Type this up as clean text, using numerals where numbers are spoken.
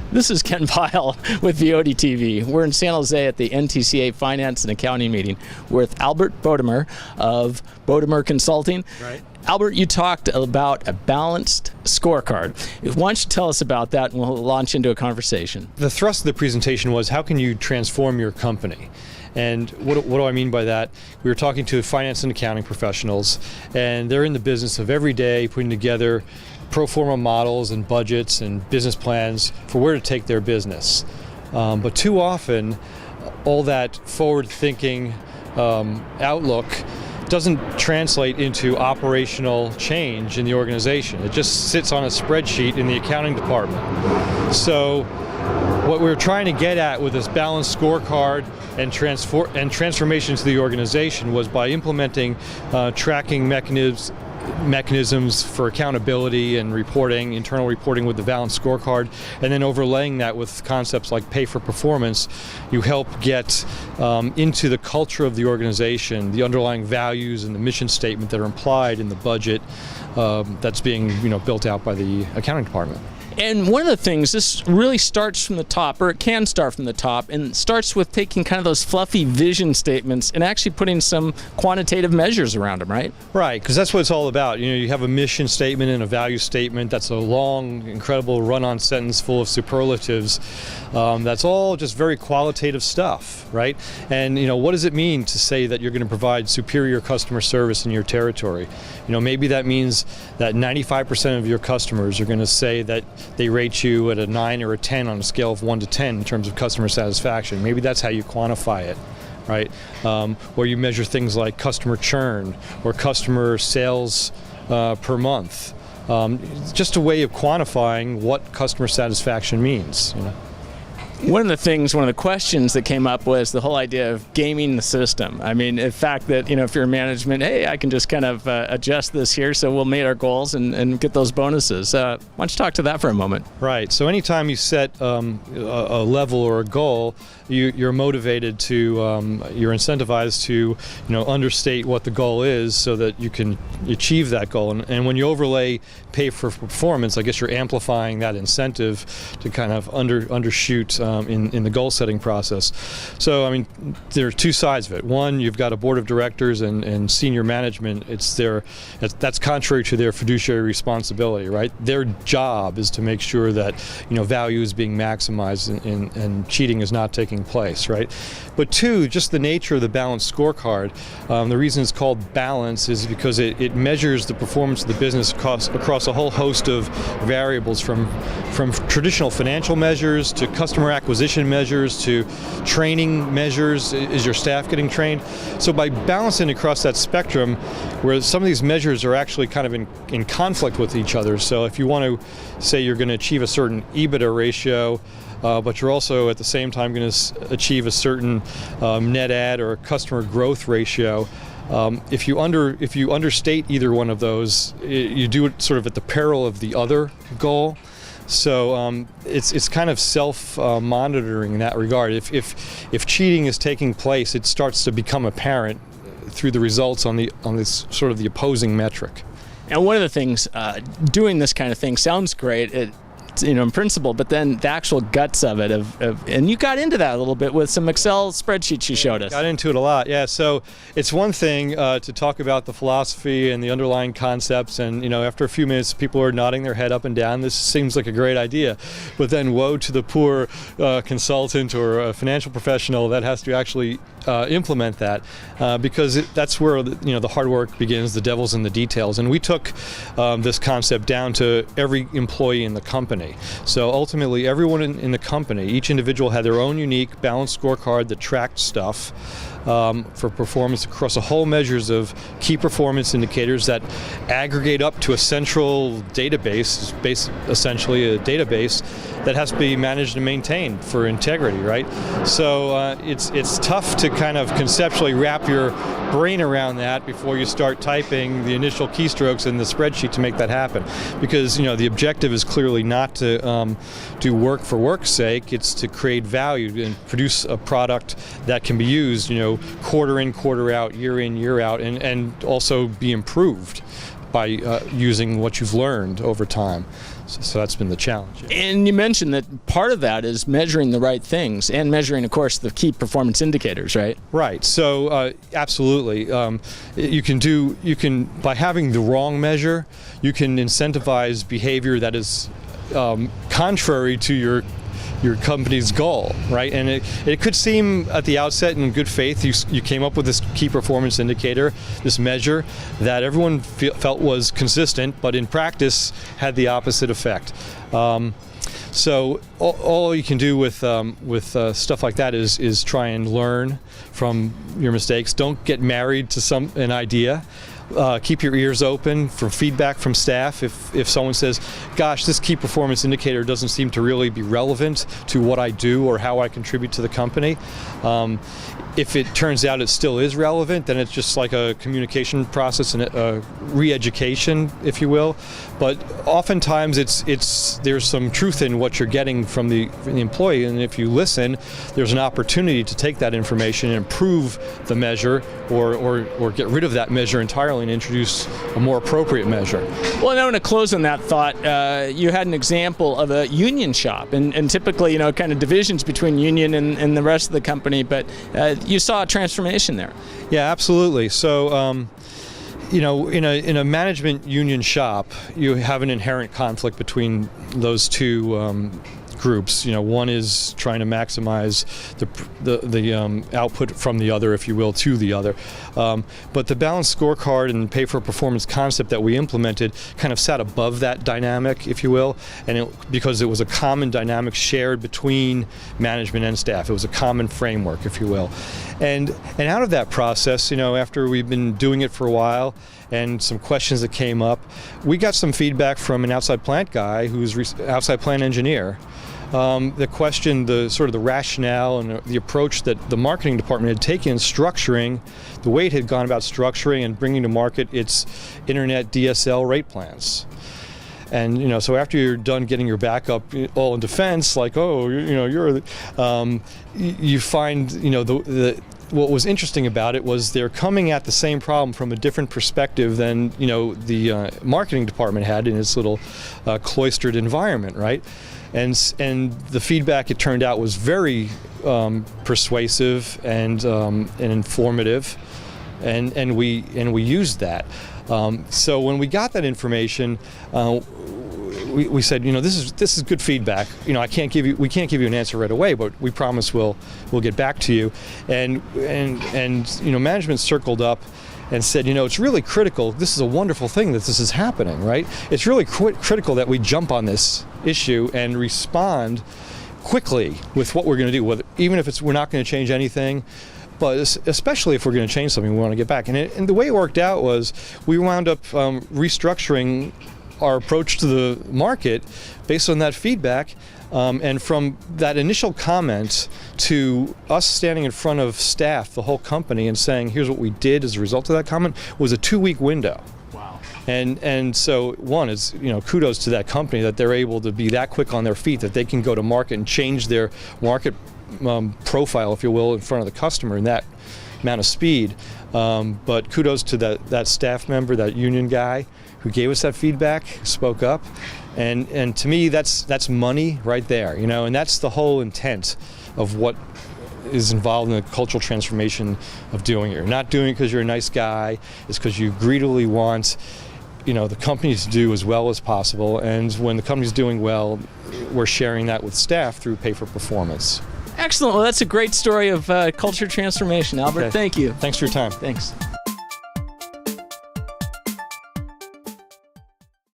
This is Ken Pyle with VOD TV. We're in San Jose at the NTCA Finance and Accounting meeting with Albert Bodamer of Bodamer Consulting. Right. Albert, you talked about a balanced scorecard. Why don't you tell us about that and we'll launch into a conversation. The thrust of the presentation was how can you transform your company? And what do I mean by that? We were talking to finance and accounting professionals, and they're in the business of every day putting together pro forma models and budgets and business plans for where to take their business. But too often, all that forward-thinking outlook doesn't translate into operational change in the organization. It just sits on a spreadsheet in the accounting department. So what we're trying to get at with this balanced scorecard and transformation to the organization was by implementing tracking mechanisms for accountability and reporting, internal reporting with the balanced scorecard, and then overlaying that with concepts like pay for performance. You help get into the culture of the organization, the underlying values and the mission statement that are implied in the budget that's being built out by the accounting department. And one of the things, this really starts from the top, or it can start from the top, and starts with taking kind of those fluffy vision statements and actually putting some quantitative measures around them, right? Right, because that's what it's all about. You have a mission statement and a value statement. That's a long, incredible run-on sentence full of superlatives. That's all just very qualitative stuff, right? And what does it mean to say that you're going to provide superior customer service in your territory? Maybe that means that 95% of your customers are going to say that they rate you at a 9 or a 10 on a scale of 1 to 10 in terms of customer satisfaction. Maybe that's how you quantify it, right? Or you measure things like customer churn or customer sales per month. It's just a way of quantifying what customer satisfaction means. One of the questions that came up was the whole idea of gaming the system. I mean, the fact that, if you're management, hey, I can just kind of adjust this here so we'll meet our goals and get those bonuses. Why don't you talk to that for a moment? Right. So anytime you set a level or a goal, you're motivated to, you're incentivized to, understate what the goal is so that you can achieve that goal. And when you overlay pay for performance, I guess you're amplifying that incentive to kind of undershoot in the goal setting process. So, there are two sides of it. One, you've got a board of directors and senior management. That's contrary to their fiduciary responsibility, right? Their job is to make sure that value is being maximized and cheating is not taking place, right? But two, just the nature of the balanced scorecard. The reason it's called balance is because it measures the performance of the business across a whole host of variables, from traditional financial measures to customer acquisition measures to training measures. Is your staff getting trained? So by balancing across that spectrum, where some of these measures are actually kind of in conflict with each other. So if you want to say you're going to achieve a certain EBITDA ratio, but you're also at the same time going to achieve a certain net add or customer growth ratio. If you understate either one of those, you do it sort of at the peril of the other goal. So it's kind of self-monitoring in that regard. If cheating is taking place, it starts to become apparent through the results on this sort of the opposing metric. And one of the things, doing this kind of thing sounds great. In principle, but then the actual guts of it, and you got into that a little bit with some Excel spreadsheets you showed us. Got into it a lot, yeah. So it's one thing to talk about the philosophy and the underlying concepts, and after a few minutes, people are nodding their head up and down. This seems like a great idea, but then woe to the poor consultant or a financial professional that has to actually implement that, because that's where the hard work begins. The devil's in the details, and we took this concept down to every employee in the company. So ultimately, everyone in the company, each individual had their own unique balanced scorecard that tracked stuff for performance across a whole measures of key performance indicators that aggregate up to a central database, essentially a database that has to be managed and maintained for integrity, right? So it's tough to kind of conceptually wrap your brain around that before you start typing the initial keystrokes in the spreadsheet to make that happen, because the objective is clearly not to do work for work's sake. It's to create value and produce a product that can be used quarter in, quarter out, year in, year out, and also be improved. by using what you've learned over time. So that's been the challenge. And you mentioned that part of that is measuring the right things and measuring, of course, the key performance indicators, right? Right. So absolutely, you can by having the wrong measure, you can incentivize behavior that is contrary to your company's goal, right? And it could seem at the outset in good faith you came up with this key performance indicator, this measure that everyone felt was consistent, but in practice had the opposite effect. So all you can do with stuff like that is try and learn from your mistakes. Don't get married to an idea. Keep your ears open for feedback from staff. If someone says, gosh, this key performance indicator doesn't seem to really be relevant to what I do or how I contribute to the company, if it turns out it still is relevant, then it's just like a communication process and a re-education, if you will. But oftentimes there's some truth in what you're getting from the employee, and if you listen, there's an opportunity to take that information and improve the measure or get rid of that measure entirely and introduce a more appropriate measure. Well, and I want to close on that thought. You had an example of a union shop, and typically, kind of divisions between union and the rest of the company, but you saw a transformation there. Yeah, absolutely. So, in a management union shop, you have an inherent conflict between those two groups. One is trying to maximize the output from the other, if you will, to the other. But the balanced scorecard and pay for performance concept that we implemented kind of sat above that dynamic, if you will, and because it was a common dynamic shared between management and staff. It was a common framework, if you will. And out of that process, after we've been doing it for a while, and some questions that came up, we got some feedback from an outside plant guy who's outside plant engineer. The question, the rationale and the approach that the marketing department had taken in structuring, the way it had gone about structuring and bringing to market its internet DSL rate plans. And so after you're done getting your back up all in defense, like, you find what was interesting about it was they're coming at the same problem from a different perspective than the marketing department had in its little cloistered environment, right? And the feedback, it turned out, was very persuasive and informative, and we used that. So when we got that information, we said, this is good feedback. We can't give you an answer right away, but we promise we'll get back to you. And management circled up and said, it's really critical. This is a wonderful thing that this is happening, right? It's really critical that we jump on this issue and respond quickly with what we're going to do, even if we're not going to change anything. But especially if we're going to change something, we want to get back. And the way it worked out was we wound up restructuring our approach to the market based on that feedback. And from that initial comment to us standing in front of staff, the whole company, and saying, here's what we did as a result of that comment, was a 2-week window. Wow. And so one is, kudos to that company that they're able to be that quick on their feet, that they can go to market and change their market profile, if you will, in front of the customer in that amount of speed. But kudos to that staff member, that union guy who gave us that feedback, spoke up. And to me, that's money right there, and that's the whole intent of what is involved in the cultural transformation of doing it. You're not doing it because you're a nice guy. It's because you greedily want the company to do as well as possible. And when the company's doing well, we're sharing that with staff through pay for performance. Excellent. Well, that's a great story of culture transformation, Albert. Okay. Thank you. Thanks for your time. Thanks.